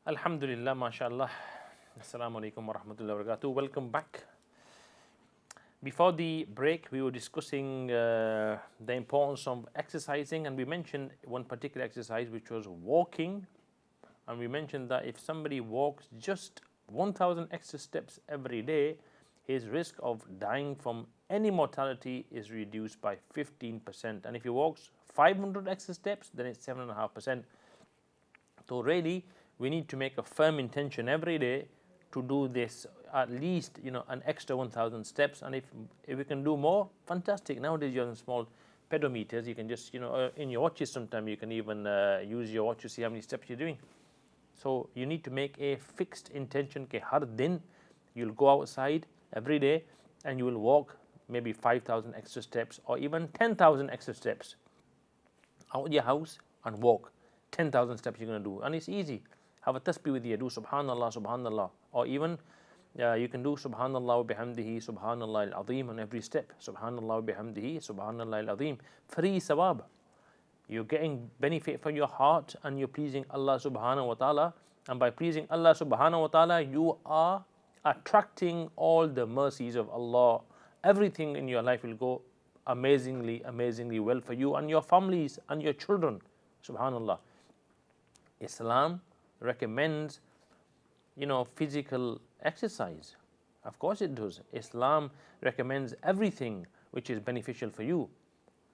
Alhamdulillah, mashallah. Assalamu alaikum wa rahmatullahi wa barakatuh. Welcome back. Before the break, we were discussing the importance of exercising, and we mentioned one particular exercise, which was walking. And we mentioned that if somebody walks just 1,000 extra steps every day, his risk of dying from any mortality is reduced by 15%. And if he walks 500 extra steps, then it's 7.5%. So really, we need to make a firm intention every day to do this at least, an extra 1,000 steps. And if we can do more, fantastic. Nowadays you have small pedometers. You can just, in your watches sometimes you can even use your watch to see how many steps you're doing. So you need to make a fixed intention. Ke har din you'll go outside every day and you will walk maybe 5,000 extra steps or even 10,000 extra steps out of your house and walk. 10,000 steps you're going to do, and it's easy. Have a tasbih with you, do subhanallah, subhanallah, or even you can do subhanallah wa bihamdihi, subhanallah al-azim on every step. Subhanallah wa bihamdihi, subhanallah al-azim. Free sawab. You're getting benefit for your heart and you're pleasing Allah subhanahu wa ta'ala. And by pleasing Allah subhanahu wa ta'ala, you are attracting all the mercies of Allah. Everything in your life will go amazingly, amazingly well for you and your families and your children. Subhanallah. Islam recommends, physical exercise. Of course it does. Islam recommends everything which is beneficial for you.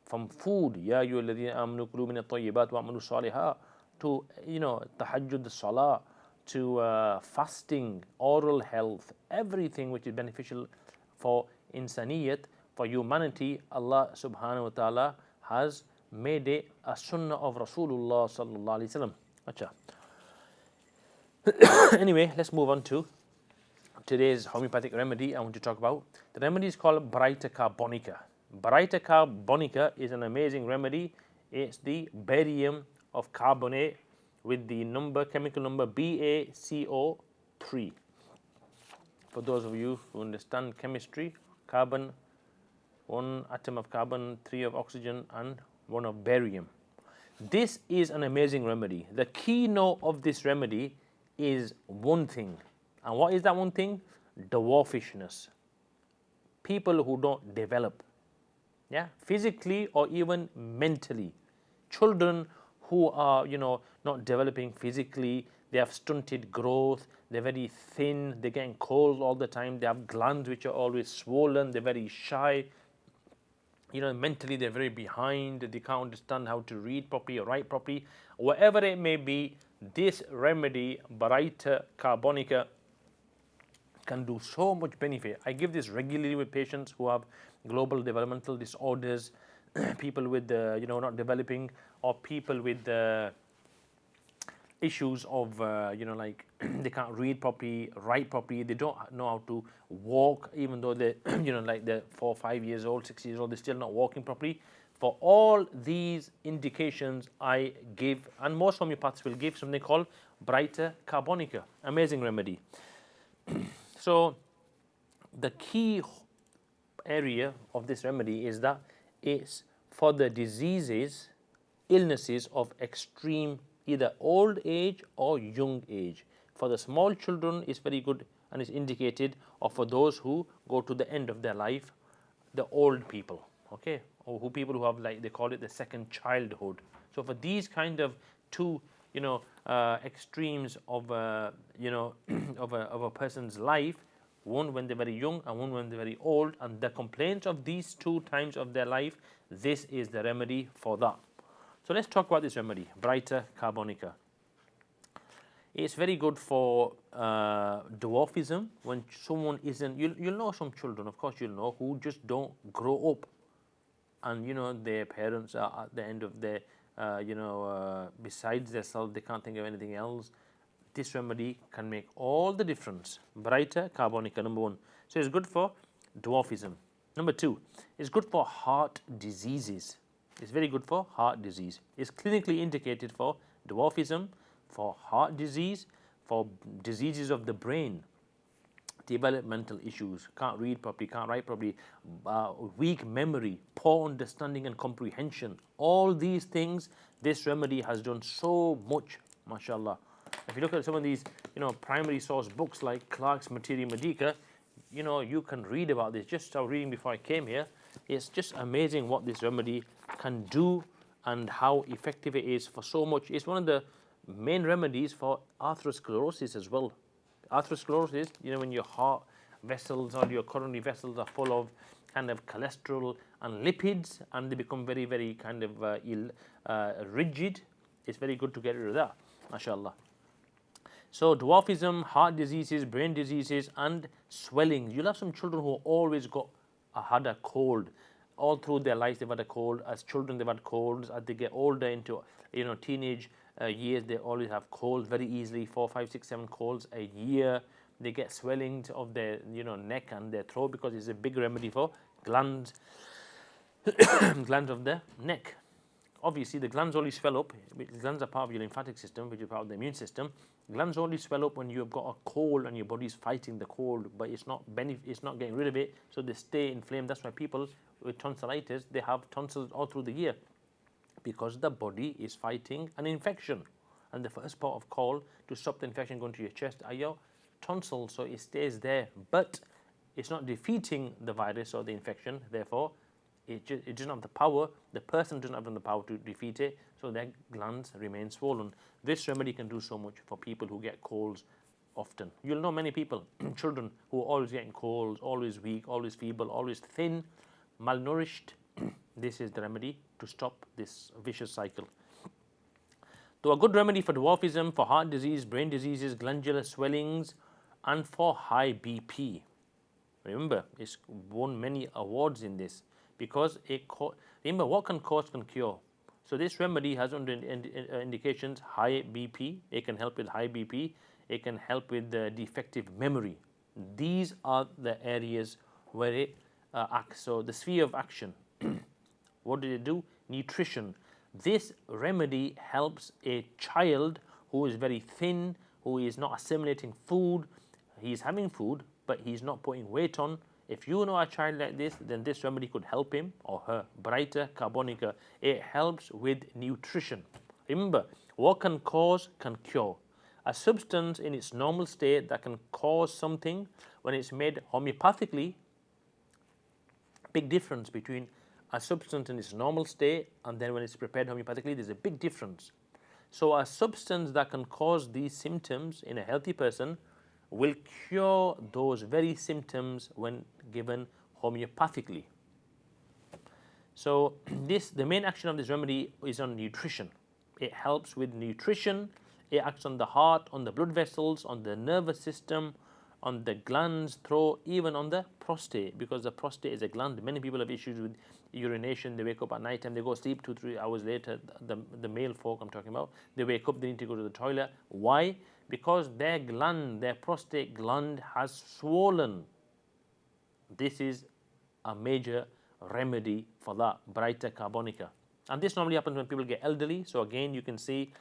From food, ya ayyuhalladhina amanu kulu min at-tayyibat wa'malu salihan, to tahajjud salah, to fasting, oral health, everything which is beneficial for insaniyat, for humanity. Allah subhanahu wa ta'ala has made it a sunnah of Rasulullah sallallahu alaihi wasallam. Acha. Anyway, let's move on to today's homeopathic remedy I want to talk about. The remedy is called Baryta Carbonica. Baryta Carbonica is an amazing remedy. It's the barium of carbonate with the chemical number BaCO3. For those of you who understand chemistry, carbon, 1 atom of carbon, 3 of oxygen, and 1 of barium. This is an amazing remedy. The keynote of this remedy is one thing. And what is that one thing? Dwarfishness. People who don't develop, physically or even mentally. Children who are, not developing physically, they have stunted growth, they're very thin, they're getting cold all the time, they have glands which are always swollen, they're very shy. Mentally they're very behind, they can't understand how to read properly or write properly. Whatever it may be, this remedy, Baryta Carbonica, can do so much benefit. I give this regularly with patients who have global developmental disorders, people with, not developing, or people with issues of, like they can't read properly, write properly, they don't know how to walk, even though they're, like they're 4, 5 years old, 6 years old, they're still not walking properly. For all these indications, I give, and most homeopaths will give, something called Baryta Carbonica. Amazing remedy. So, the key area of this remedy is that it's for the diseases, illnesses of extreme, either old age or young age. For the small children, it's very good and is indicated, or for those who go to the end of their life, the old people, okay, or people who have, like they call it, the second childhood. So for these kind of two, extremes of, of a person's life, one when they're very young and one when they're very old, and the complaints of these 2 times of their life, this is the remedy for that. So let's talk about this remedy, Baryta Carbonica. It's very good for dwarfism. When someone isn't, you'll know some children, of course you'll know, who just don't grow up, and their parents are at the end of their, besides themselves, they can't think of anything else. This remedy can make all the difference. Baryta Carbonica, number 1. So it's good for dwarfism. Number 2, it's good for heart diseases. It's very good for heart disease. It's clinically indicated for dwarfism, for heart disease, for diseases of the brain, developmental issues, can't read properly, can't write properly, weak memory, poor understanding and comprehension. All these things, this remedy has done so much, mashallah. If you look at some of these, primary source books like Clark's Materia Medica, you can read about this. Just start reading before I came here. It's just amazing what this remedy can do and how effective it is for so much. It's one of the main remedies for atherosclerosis as well. Atherosclerosis, when your heart vessels or your coronary vessels are full of kind of cholesterol and lipids, and they become very, very kind of rigid. It's very good to get rid of that, mashallah. So dwarfism, heart diseases, brain diseases, and swelling. You'll have some children who always had a cold. All through their lives they've had a cold. As children they've had colds. As they get older into teenage years, they always have colds very easily. 4, 5, 6, 7 colds a year. They get swellings of their neck and their throat because it's a big remedy for glands glands of the neck. Obviously, the glands only swell up. Glands are part of your lymphatic system, which is part of the immune system. Glands only swell up when you've got a cold and your body's fighting the cold, but it's not getting rid of it, so they stay inflamed. That's why people with tonsillitis, they have tonsils all through the year, because the body is fighting an infection. And the first part of call to stop the infection going to your chest are your tonsils, so it stays there, but it's not defeating the virus or the infection. Therefore, it doesn't have the power. The person doesn't have the power to defeat it, so their glands remain swollen. This remedy can do so much for people who get colds often. You'll know many people, children who are always getting colds, always weak, always feeble, always thin, malnourished. This is the remedy to stop this vicious cycle. So a good remedy for dwarfism, for heart disease, brain diseases, glandular swellings, and for high BP. Remember, it's won many awards in this, because remember, what can cause can cure. So this remedy has under indications high BP. It can help with high BP. It can help with defective memory. These are the areas where it acts. So the sphere of action. What did it do? Nutrition. This remedy helps a child who is very thin, who is not assimilating food. He's having food, but he's not putting weight on. If you know a child like this, then this remedy could help him or her. Brighter Carbonica. It helps with nutrition. Remember, what can cause can cure. A substance in its normal state that can cause something, when it's made homeopathically, big difference between a substance in its normal state and then when it's prepared homeopathically, there's a big difference. So a substance that can cause these symptoms in a healthy person will cure those very symptoms when given homeopathically. So the main action of this remedy is on nutrition. It helps with nutrition. It acts on the heart, on the blood vessels, on the nervous system, on the glands, throat, even on the prostate, because the prostate is a gland. Many people have issues with urination. They wake up at night and they go sleep 2-3 hours later. The male folk I'm talking about, they wake up, they need to go to the toilet. Why? Because their gland, their prostate gland, has swollen. This is a major remedy for that, Brighter Carbonica. And this normally happens when people get elderly. So again, you can see,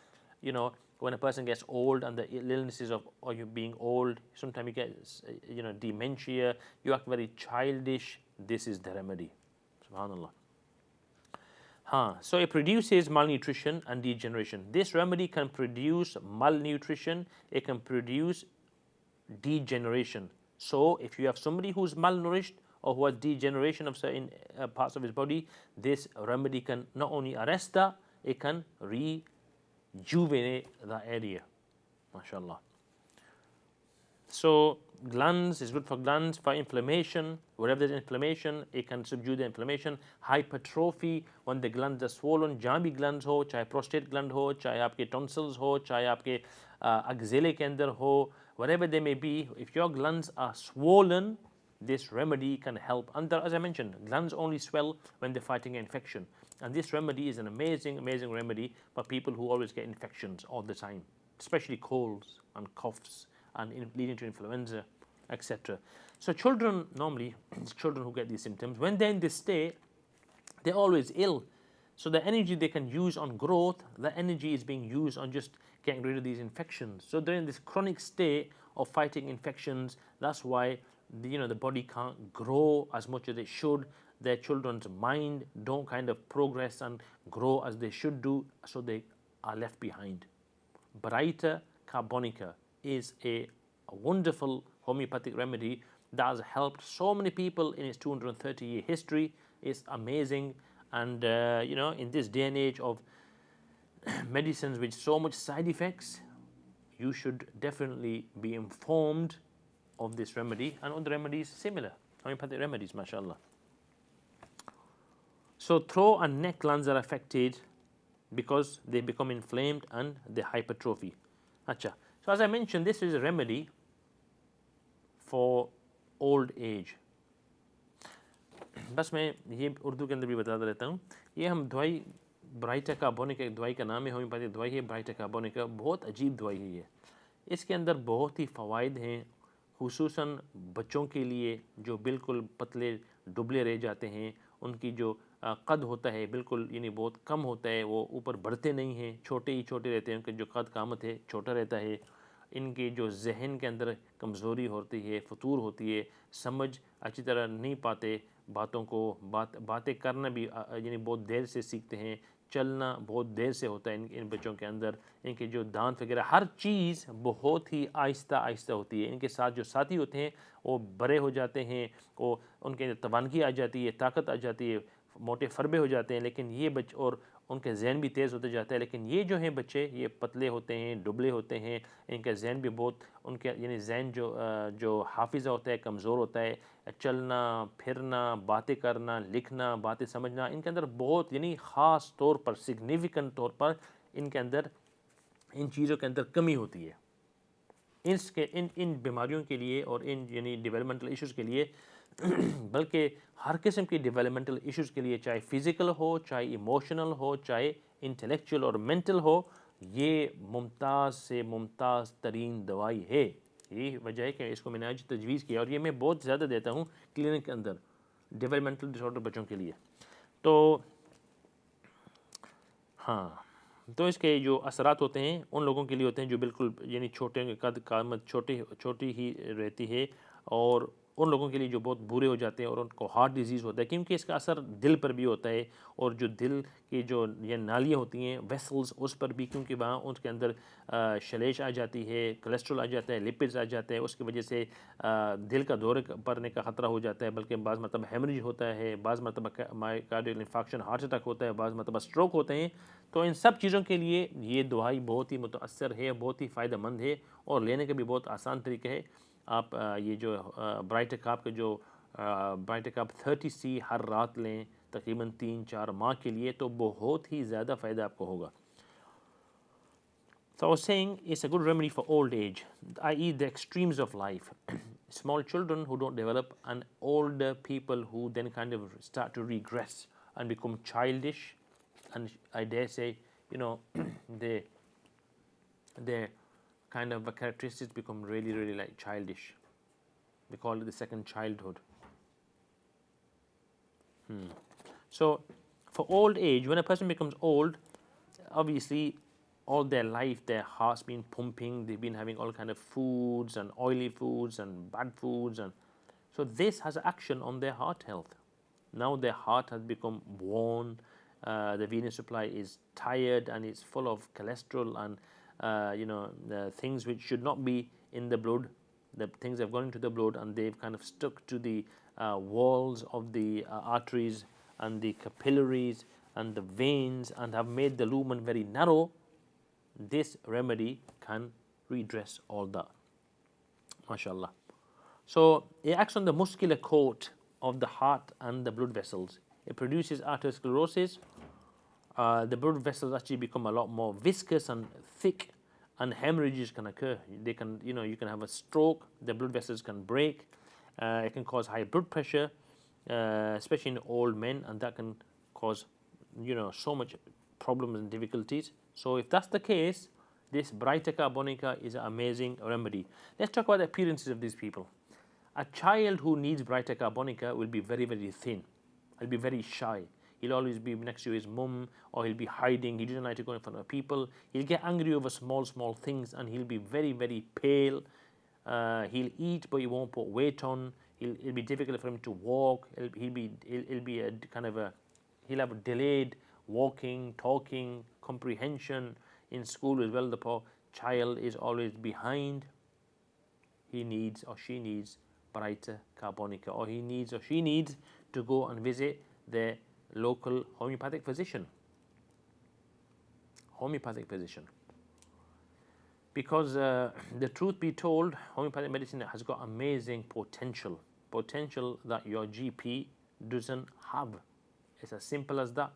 when a person gets old and the illnesses of you being old, sometimes you get, dementia, you act very childish. This is the remedy. Subhanallah. So it produces malnutrition and degeneration. This remedy can produce malnutrition. It can produce degeneration. So if you have somebody who's malnourished or who has degeneration of certain parts of his body, this remedy can not only arrest that, it can rejuvenate that area. MashaAllah. So glands is good for glands, for inflammation. Wherever there's inflammation, it can subdue the inflammation. Hypertrophy, when the glands are swollen, jami glands ho, chahe prostate gland ho, chahe aapke tonsils ho, chahe aapke axilla ke andar ho, whatever they may be, if your glands are swollen, this remedy can help. And as I mentioned, glands only swell when they're fighting an infection. And this remedy is an amazing, amazing remedy for people who always get infections all the time, especially colds and coughs and leading to influenza, etc. So children, normally, children who get these symptoms, when they're in this state, they're always ill. So the energy they can use on growth, the energy is being used on just getting rid of these infections. So they're in this chronic state of fighting infections. That's why the body can't grow as much as it should. Their children's mind don't kind of progress and grow as they should do, so they are left behind. Brighter carbonica is a wonderful homeopathic remedy that has helped so many people in its 230-year history. It's amazing, and in this day and age of medicines with so much side effects, you should definitely be informed of this remedy and other remedies similar, homeopathic remedies, mashallah. So throat and neck glands are affected because they become inflamed and they hypertrophy. Acha. So as I mentioned, this is a remedy for old age. बस मैं ये उर्दू के अंदर भी बताता रहता हूँ. ये हम दवाई ब्राइटा कार्बोनिका, एक दवाई का नाम है, होम्योपैथिक दवाई है ब्राइटा कार्बोनिका. बहुत अजीब दवाई है ये. इसके अंदर बहुत ही फ़वाइद हैं, खुसूसन बच्चों के लिए जो बिल्कुल पतले दुबले रह जाते हैं. उनकी जो कद होता है बिल्कुल यानी बहुत कम होता है, वो ऊपर बढ़ते नहीं हैं, छोटे ही छोटे रहते हैं. उनका जो कद कामत है छोटा रहता है. इनके जो जहन के अंदर कमज़ोरी होती है, फतूर होती है, समझ अच्छी तरह नहीं पाते बातों को, बातें करना भी यानी बहुत देर से सीखते हैं, चलना बहुत देर से होता है इन बच्चों के अंदर. इनके जो दांत वगैरह हर चीज़ बहुत ही आहिस्ता आहिस्ता होती है. इनके साथ जो साथी होते हैं वो बड़े हो जाते हैं, वो उनके तवानगी आ जाती है, ताकत आ जाती है, मोटे फरबे हो जाते हैं. लेकिन ये बच्चे और उनके जहन भी तेज़ होते जाता है. लेकिन ये जो हैं बच्चे ये पतले होते हैं, दुबले होते हैं, इनका जहन भी बहुत उनके यानी जहन जो हाफिज़ा होता है कमज़ोर होता है. चलना फिरना, बातें करना, लिखना, बातें समझना, इनके अंदर बहुत यानी ख़ास तौर पर सिग्निफिकेंट तौर पर इनके अंदर इन चीज़ों के अंदर कमी होती है. इसके इन बीमारियों के लिए और इन यानी डेवलपमेंटल इश्यूज़ के लिए बल्कि हर किस्म की डेवलपमेंटल इश्यूज़ के लिए, चाहे फ़िज़िकल हो, चाहे इमोशनल हो, चाहे इंटेलेक्चुअल और मेंटल हो, ये मुमताज़ से मुमताज़ तरीन दवाई है. यही वजह है कि इसको मैंने आज तजवीज़ किया और ये मैं बहुत ज़्यादा देता हूँ क्लिनिक के अंदर डेवलपमेंटल डिसऑर्डर बच्चों के लिए. तो हाँ, तो इसके जो असरात होते हैं उन लोगों के लिए होते हैं जो बिल्कुल यानी छोटे कद कामत छोटी ही रहती है, और उन लोगों के लिए जो बहुत बुरे हो जाते हैं और उनको हार्ट डिजीज़ होता है, क्योंकि इसका असर दिल पर भी होता है. और जो दिल की जो ये नालियाँ होती हैं वेसल्स, उस पर भी, क्योंकि वहाँ उसके अंदर शलेश आ जाती है, कोलेस्ट्रॉल आ जाता है, लिपिड्स आ जाते हैं, उसकी वजह से दिल का दौरे पड़ने का ख़तरा हो जाता है. बल्कि बाज़ मतलब हेमरेज होता है, बाज़ मतलब मायोकार्डियल इंफाक्शन हार्ट अटैक होता है, बाज़ मतलब स्ट्रोक होते हैं. तो इन सब चीज़ों के लिए ये दवाई बहुत ही मुतअस्सर है, बहुत ही फ़ायदेमंद है और लेने का भी बहुत आसान तरीका है. आप ये जो ब्राइटेकाप का जो ब्राइटेकाप 30C हर रात लें तकरीबन 3-4 माह के लिए, तो बहुत ही ज़्यादा फ़ायदा आपको होगा. So I was saying it's a good remedy for old age, i.e. the extremes of life. Small children who don't develop, and older people who then kind of start to regress and become childish, and I dare say, their kind of characteristics become really, really like childish. We call it the second childhood. So for old age, when a person becomes old, obviously all their life their heart's been pumping, they've been having all kind of foods and oily foods and bad foods, and so this has action on their heart health. Now their heart has become worn, the venous supply is tired and it's full of cholesterol and the things which should not be in the blood. The things have gone into the blood and they've kind of stuck to the walls of the arteries and the capillaries and the veins and have made the lumen very narrow. This remedy can redress all that, mashallah. So it acts on the muscular coat of the heart and the blood vessels. It produces arteriosclerosis. The blood vessels actually become a lot more viscous and thick, and hemorrhages can occur. They can, you can have a stroke. The blood vessels can break. It can cause high blood pressure, especially in old men, and that can cause, so much problems and difficulties. So if that's the case, this Brighter Carbonica is an amazing remedy. Let's talk about the appearances of these people. A child who needs Brighter Carbonica will be very, very thin. He'll be very shy. He'll always be next to his mum, or he'll be hiding. He doesn't like to go in front of people. He'll get angry over small, small things, and he'll be very, very pale. He'll eat, but he won't put weight on. It'll be difficult for him to walk. He'll have delayed walking, talking, comprehension in school as well. child is always behind, he needs or she needs brighter carbonica, or he needs or she needs to go and visit their local homeopathic physician. Because the truth be told, homeopathic medicine has got amazing potential that your GP doesn't have. It's as simple as that.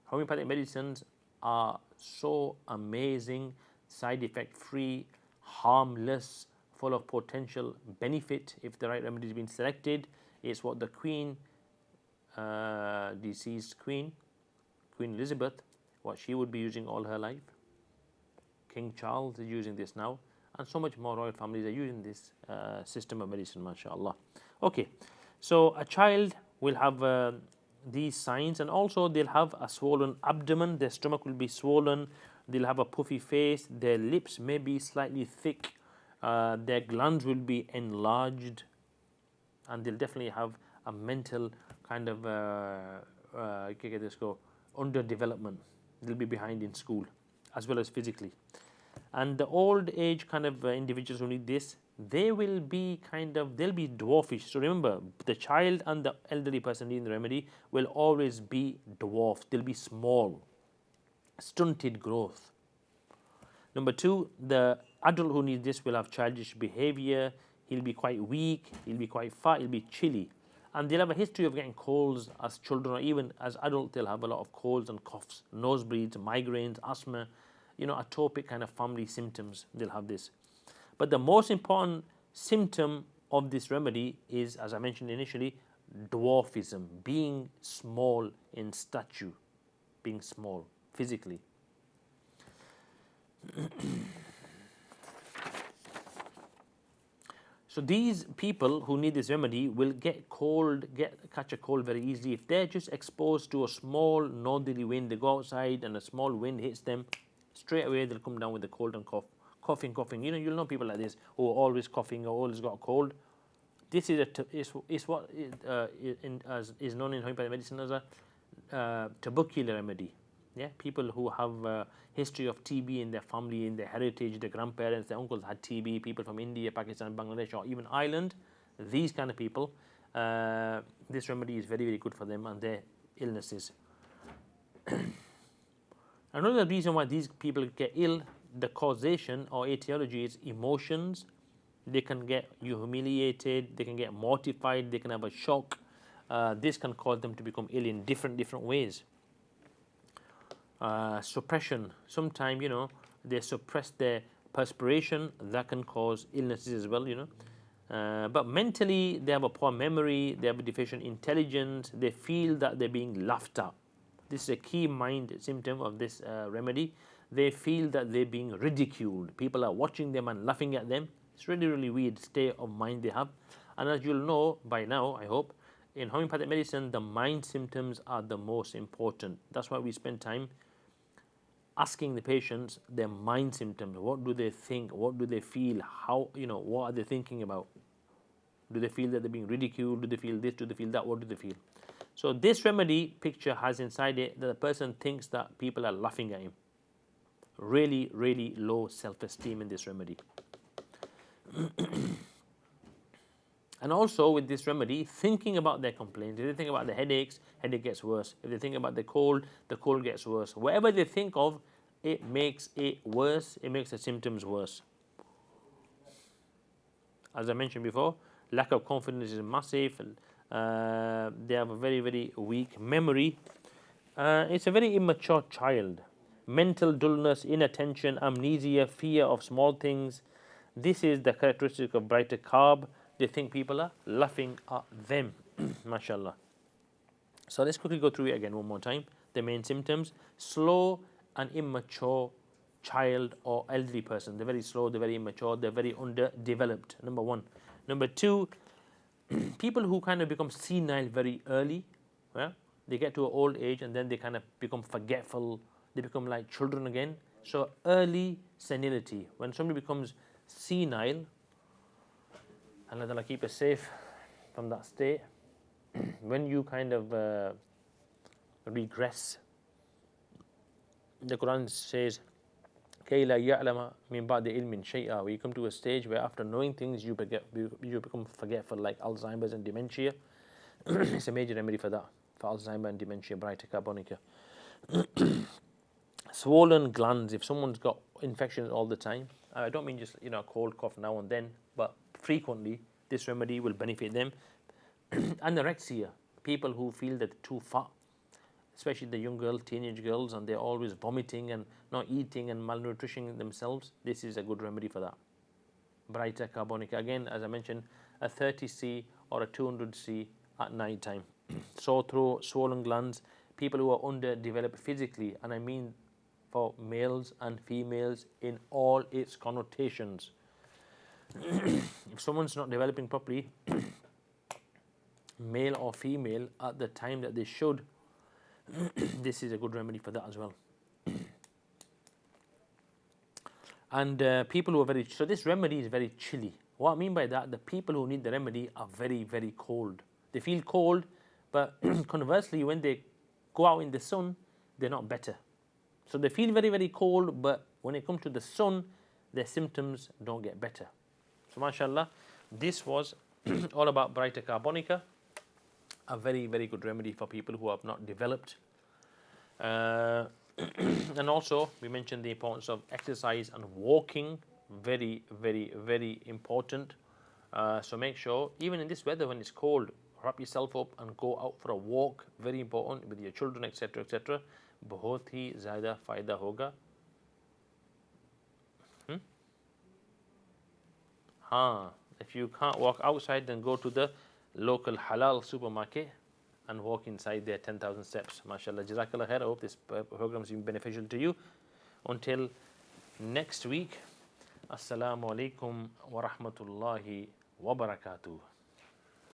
Homeopathic medicines are so amazing, side effect free, harmless, full of potential benefit if the right remedy has been selected. It's what the deceased Queen Elizabeth, what she would be using all her life. King Charles is using this now, and so much more royal families are using this system of medicine, mashallah. Okay, so a child will have these signs, and also they'll have a swollen abdomen, their stomach will be swollen, they'll have a puffy face, their lips may be slightly thick, their glands will be enlarged, and they'll definitely have a mental kind of underdevelopment. They'll be behind in school as well as physically. And the old age kind of individuals who need this, they will be they'll be dwarfish. So remember, the child and the elderly person needing the remedy will always be dwarfed. They'll be small, stunted growth. Number two, the adult who needs this will have childish behavior. He'll be quite weak, he'll be quite fat, he'll be chilly. And they'll have a history of getting colds as children, or even as adults, they'll have a lot of colds and coughs, nosebleeds, migraines, asthma, atopic kind of family symptoms. They'll have this. But the most important symptom of this remedy is, as I mentioned initially, dwarfism, being small in stature, being small physically. So these people who need this remedy will catch a cold very easily. If they're just exposed to a small northerly wind, they go outside and a small wind hits them, straight away they'll come down with a cold and coughing. You'll know people like this who are always coughing or always got a cold. This is what is known in homeopathic medicine as a tubercular remedy. Yeah, people who have a history of TB in their family, in their heritage, their grandparents, their uncles had TB, people from India, Pakistan, Bangladesh, or even Ireland, these kind of people, this remedy is very, very good for them and their illnesses. Another reason why these people get ill, the causation or etiology is emotions. They can get humiliated, they can get mortified, they can have a shock. This can cause them to become ill in different ways. Suppression. Sometimes, they suppress their perspiration. That can cause illnesses as well, But mentally, they have a poor memory. They have a deficient intelligence. They feel that they're being laughed at. This is a key mind symptom of this remedy. They feel that they're being ridiculed. People are watching them and laughing at them. It's really, really weird state of mind they have. And as you'll know by now, I hope, in homeopathic medicine, the mind symptoms are the most important. That's why we spend time asking the patients their mind symptoms. What do they think? What do they feel? How, what are they thinking about? Do they feel that they're being ridiculed? Do they feel this? Do they feel that? What do they feel? So this remedy picture has inside it that the person thinks that people are laughing at him. Really, really low self-esteem in this remedy. And also with this remedy, thinking about their complaints. If they think about the headaches, headache gets worse. If they think about the cold gets worse. Whatever they think of, it makes it worse. It makes the symptoms worse. As I mentioned before, lack of confidence is massive. They have a very, very weak memory. It's a very immature child. Mental dullness, inattention, amnesia, fear of small things. This is the characteristic of brighter carb. They think people are laughing at them. MashaAllah. So let's quickly go through it again one more time. The main symptoms: slow and immature child or elderly person. They're very slow, they're very immature, they're very underdeveloped. Number one. Number two, people who kind of become senile very early. Yeah? They get to an old age and then they kind of become forgetful. They become like children again. So early senility. When somebody becomes senile, Allah keep us safe from that state. When you kind of regress, the Quran says, كي لا يعلم من بعد علم شيئا. Where you come to a stage where after knowing things you become forgetful, like Alzheimer's and dementia. It's a major remedy for that, for Alzheimer and dementia, Brighter Carbonica. Swollen glands. If someone's got infections all the time, I don't mean just cold cough now and then, but frequently, this remedy will benefit them. Anorexia. People who feel that they're too fat, especially the young girls, teenage girls, and they're always vomiting and not eating and malnutrition themselves. This is a good remedy for that. Brighter Carbonica. Again, as I mentioned, a 30C or a 200C at night time. Sore throat, swollen glands, people who are underdeveloped physically, and I mean for males and females in all its connotations. If someone's not developing properly, male or female, at the time that they should, this is a good remedy for that as well. And people who are very, so this remedy is very chilly. What I mean by that, the people who need the remedy are very, very cold. They feel cold, but conversely, when they go out in the sun, they're not better. So they feel very, very cold, but when it comes to the sun, their symptoms don't get better. So mashallah, this was all about Brighter Carbonica, a very, very good remedy for people who have not developed. And also, we mentioned the importance of exercise and walking, very, very, very important. So make sure, even in this weather when it's cold, wrap yourself up and go out for a walk, very important, with your children, etc., etc. बहुत ही ज़्यादा फ़ायदा होगा. हाँ, if you can't walk outside, then go to the local halal supermarket and walk inside there 10,000 steps. MashaAllah, Jazakallah khair. I hope this program has been beneficial to you. Until next week, Assalamu alaikum wa rahmatullahi wa barakatuh.